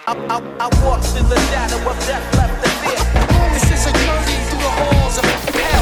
I walk through the shadow of death left to fear. This is a journey through the halls of hell.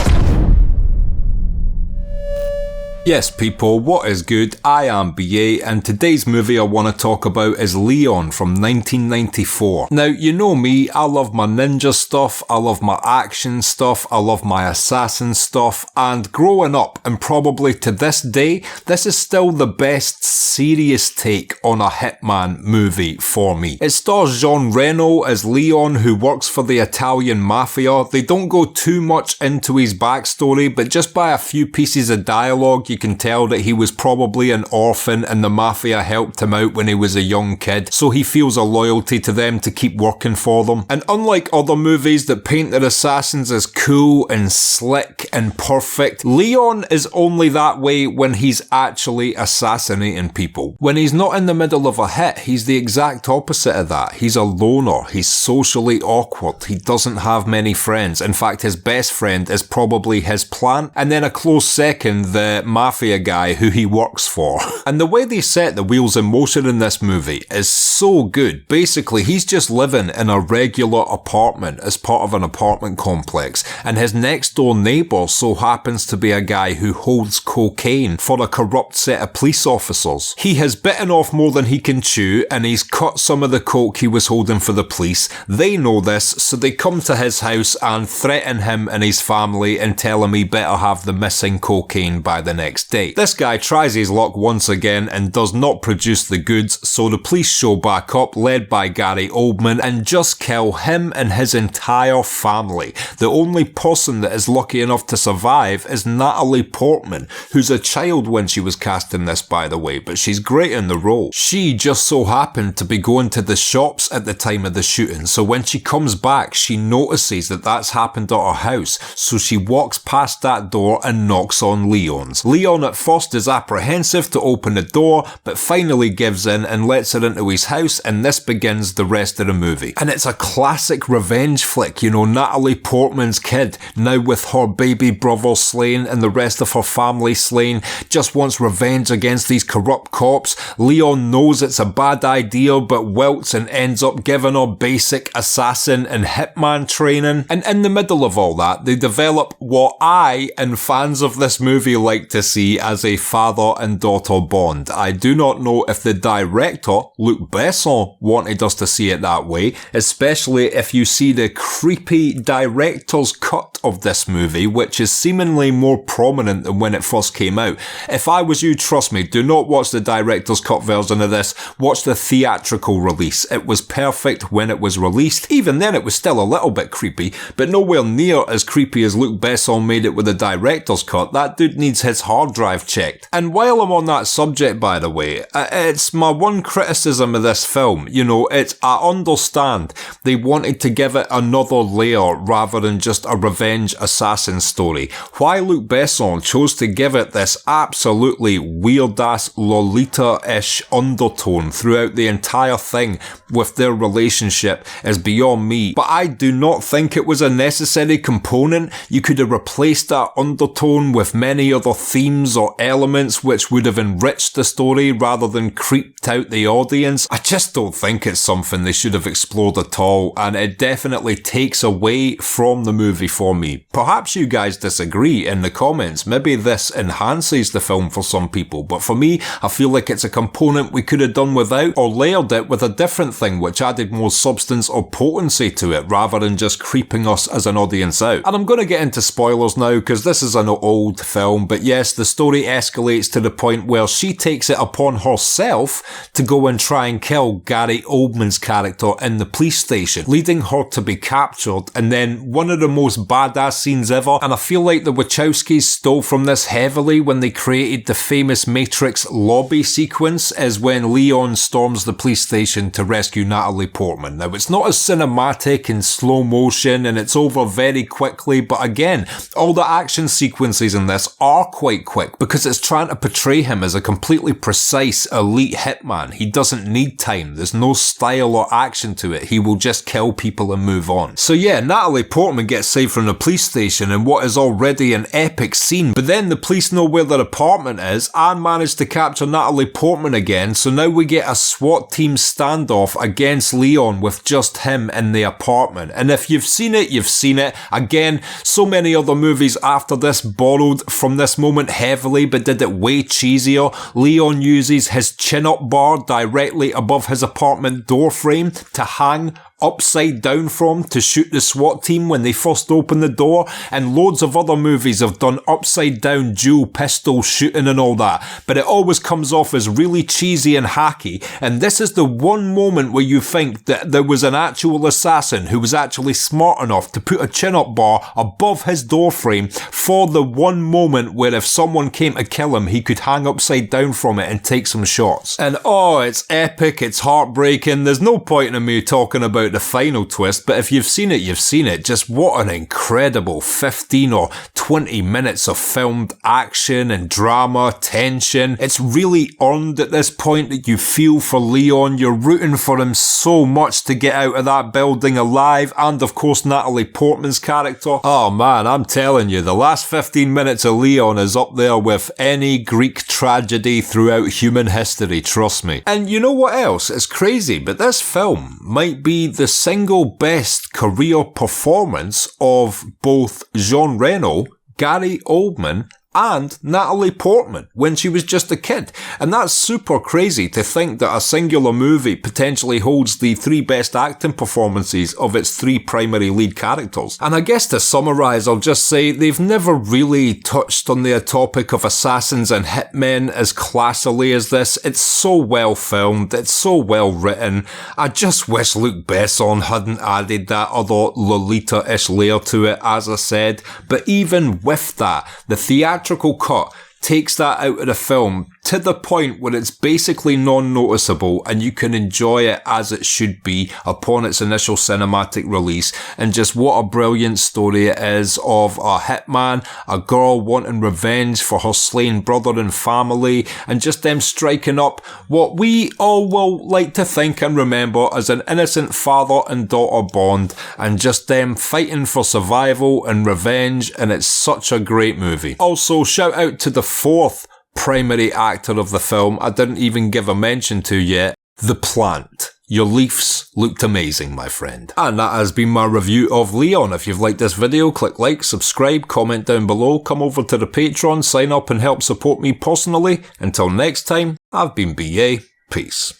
Yes people, what is good? I am BA and today's movie I want to talk about is Leon from 1994. Now you know me, I love my ninja stuff, I love my action stuff, I love my assassin stuff, and growing up and probably to this day, this is still the best serious take on a hitman movie for me. It stars Jean Reno as Leon who works for the Italian mafia. They don't go too much into his backstory, but just by a few pieces of dialogue you can tell that he was probably an orphan and the mafia helped him out when he was a young kid, so he feels a loyalty to them to keep working for them. And unlike other movies that paint their assassins as cool and slick and perfect, Leon is only that way when he's actually assassinating people. When he's not in the middle of a hit, he's the exact opposite of that. He's a loner, he's socially awkward, he doesn't have many friends. In fact, his best friend is probably his plant, and then a close second, the mafia guy who he works for. And the way they set the wheels in motion in this movie is so good. Basically, he's just living in a regular apartment as part of an apartment complex, and his next door neighbour so happens to be a guy who holds cocaine for a corrupt set of police officers. He has bitten off more than he can chew, and he's cut some of the coke he was holding for the police. They know this, so they come to his house and threaten him and his family and tell him he better have the missing cocaine by the next day. This guy tries his luck once again and does not produce the goods, so the police show back up, led by Gary Oldman, and just kill him and his entire family. The only person that is lucky enough to survive is Natalie Portman, who's a child when she was cast in this, by the way, but she's great in the role. She just so happened to be going to the shops at the time of the shooting, so when she comes back, she notices that that's happened at her house, so she walks past that door and knocks on Leon's. Leon at first is apprehensive to open the door, but finally gives in and lets her into his house, and this begins the rest of the movie. And it's a classic revenge flick, you know, Natalie Portman's kid, now with her baby brother slain and the rest of her family slain, just wants revenge against these corrupt cops. Leon knows it's a bad idea, but wilts and ends up giving her basic assassin and hitman training. And in the middle of all that, they develop what I and fans of this movie like to see as a father and daughter bond. I do not know if the director, Luc Besson, wanted us to see it that way, especially if you see the creepy director's cut of this movie, which is seemingly more prominent than when it first came out. If I was you, trust me, do not watch the director's cut version of this, watch the theatrical release. It was perfect when it was released. Even then it was still a little bit creepy, but nowhere near as creepy as Luc Besson made it with the director's cut. That dude needs his hard drive checked. And while I'm on that subject, by the way, it's my one criticism of this film. You know, I understand they wanted to give it another layer rather than just a revenge assassin story. Why Luc Besson chose to give it this absolutely weird-ass Lolita-ish undertone throughout the entire thing with their relationship is beyond me. But I do not think it was a necessary component. You could have replaced that undertone with many other themes or elements which would have enriched the story rather than creeped out the audience. I just don't think it's something they should have explored at all, and it definitely takes away from the movie for me. Perhaps you guys disagree in the comments. Maybe this enhances the film for some people, but for me, I feel like it's a component we could have done without, or layered it with a different thing which added more substance or potency to it rather than just creeping us as an audience out. And I'm going to get into spoilers now because this is an old film, but yes, the story escalates to the point where she takes it upon herself to go and try and kill Gary Oldman's character in the police station, leading her to be captured, and then one of the most badass scenes ever, and I feel like the Wachowskis stole from this heavily when they created the famous Matrix lobby sequence, is when Leon storms the police station to rescue Natalie Portman. Now, it's not as cinematic in slow motion and it's over very quickly, but again, all the action sequences in this are quite quick because it's trying to portray him as a completely precise elite hitman. He doesn't need time. There's no style or action to it. He will just kill people and move on. So yeah, Natalie Portman gets saved from the police station in what is already an epic scene, but then the police know where their apartment is and manage to capture Natalie Portman again, so now we get a SWAT team standoff against Leon with just him in the apartment. And if you've seen it, you've seen it. Again, so many other movies after this borrowed from this moment heavily, but did it way cheesier. Leon uses his chin-up bar directly above his apartment door frame to hang upside down from to shoot the SWAT team when they first open the door, and loads of other movies have done upside down dual pistol shooting and all that, but it always comes off as really cheesy and hacky, and this is the one moment where you think that there was an actual assassin who was actually smart enough to put a chin-up bar above his door frame for the one moment where if someone came to kill him, he could hang upside down from it and take some shots. And oh, it's epic, it's heartbreaking. There's no point in me talking about the final twist, but if you've seen it, you've seen it. Just what an incredible 15 or 20 minutes of filmed action and drama, tension. It's really earned at this point that you feel for Leon. You're rooting for him so much to get out of that building alive, and of course Natalie Portman's character. Oh man, I'm telling you, the last 15 minutes of Leon is up there with any Greek tragedy throughout human history, trust me. And you know what else? It's crazy, but this film might be the single best career performance of both Jean Reno, Gary Oldman, and Natalie Portman when she was just a kid. And that's super crazy to think that a singular movie potentially holds the 3 best acting performances of its 3 primary lead characters. And I guess to summarise, I'll just say they've never really touched on the topic of assassins and hitmen as classily as this. It's so well filmed, it's so well written. I just wish Luc Besson hadn't added that other Lolita-ish layer to it, as I said. But even with that, the theatrical cut takes that out of the film to the point where it's basically non-noticeable and you can enjoy it as it should be upon its initial cinematic release. And just what a brilliant story it is of a hitman, a girl wanting revenge for her slain brother and family, and just them striking up what we all will like to think and remember as an innocent father and daughter bond, and just them fighting for survival and revenge, and it's such a great movie. Also, shout out to the 4th primary actor of the film I didn't even give a mention to yet, The Plant. Your leaves looked amazing, my friend. And that has been my review of Leon. If you've liked this video, click like, subscribe, comment down below, come over to the Patreon, sign up and help support me personally. Until next time, I've been BA. Peace.